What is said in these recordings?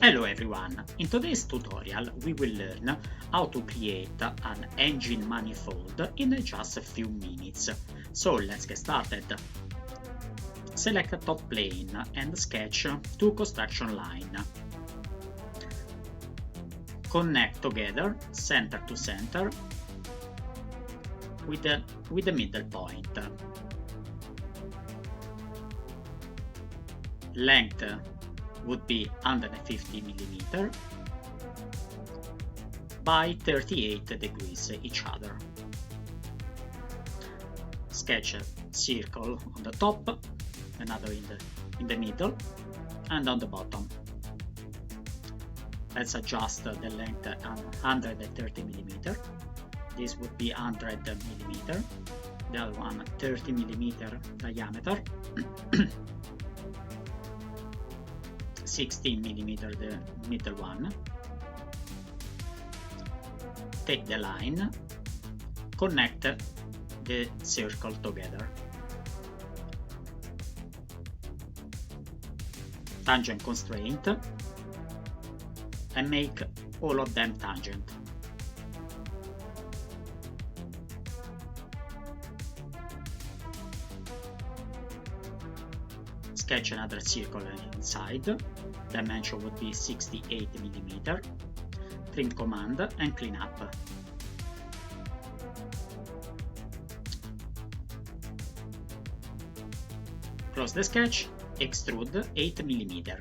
Hello everyone, in today's tutorial we will learn how to create an engine manifold in just a few minutes. So let's get started. Select the top plane and sketch two construction lines. Connect together center to center with the middle point. Length would be 150 mm by 38 degrees each other. Sketch a circle on the top, another in the middle, and on the bottom. Let's adjust the length 130 mm. This would be 100 mm. The other one 30 mm diameter. 16 mm the middle one. Take the line, connect the circle together. Tangent constraint, and make all of them tangent. Sketch another circle inside. Dimension would be 68 mm. Trim command and clean up. Close the sketch, extrude 8 mm.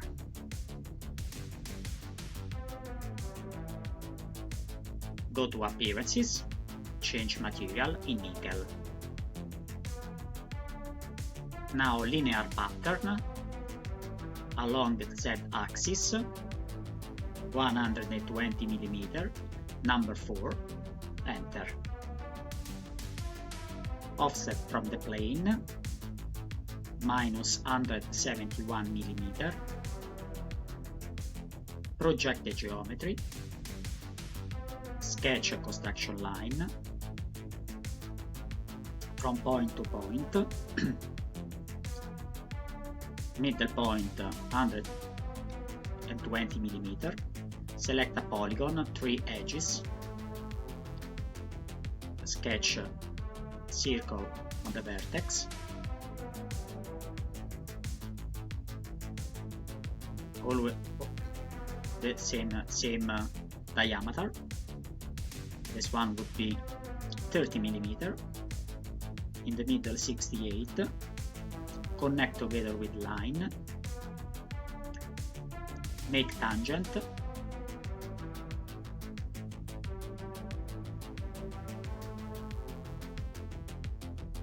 Go to Appearances, change material in nickel. Now linear pattern along the z-axis, 120 mm, number 4, enter. Offset from the plane, minus 171 mm. Project the geometry, sketch a construction line from point to point. Middle point 120 mm. Select a polygon, 3 edges. Sketch a circle on the vertex. Always the same diameter. This one would be 30 mm. In the middle 68. Connect together with line, make tangent,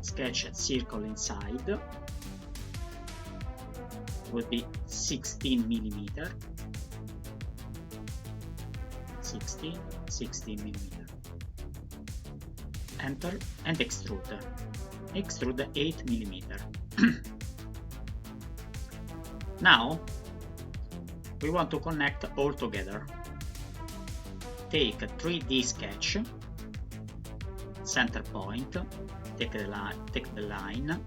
sketch a circle inside, would be 16 mm, 16 mm. Enter and extrude 8 mm. Now we want to connect all together. Take a 3D sketch, center point, take the line,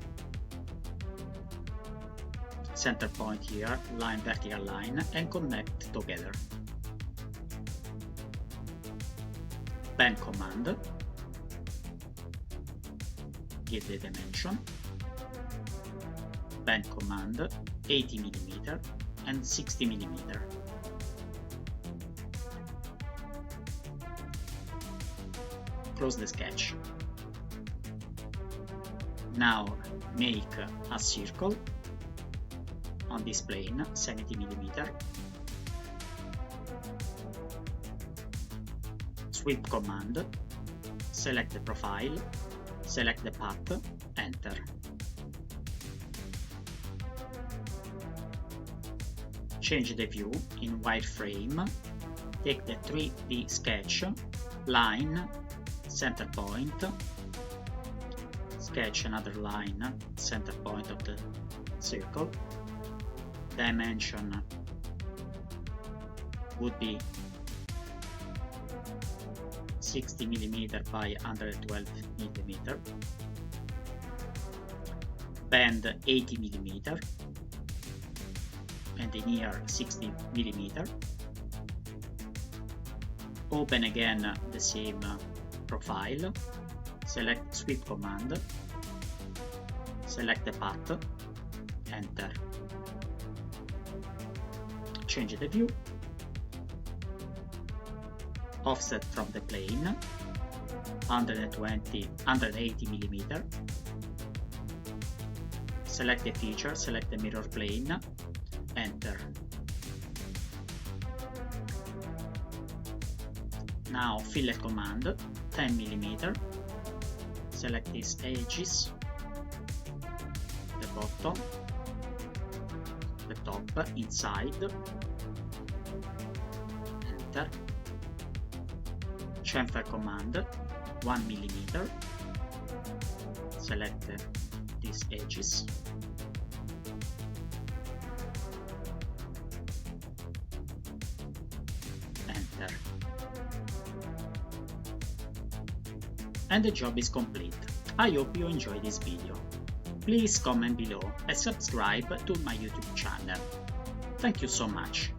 center point here, line, vertical line, and connect together. Bend command, give the dimension. Bend command 80 mm and 60 mm. Close the sketch. Now make a circle on this plane, 70 mm. Sweep command, select the profile, select the path, enter. Change the view in wireframe, take the 3D sketch, line, center point, sketch another line, center point of the circle, dimension would be 60 mm by 112 mm, bend 80 mm, and in here 60 millimeter. Open again the same profile, select sweep command, select the path, enter, change the view, offset from the plane 180 millimeter, select the feature, select the mirror plane, enter. Now fillet command 10 millimeter, select these edges, the bottom, the top, inside, enter. Chamfer command 1 millimeter, select these edges, enter. And the job is complete. I hope you enjoyed this video. Please comment below and subscribe to my YouTube channel. Thank you so much.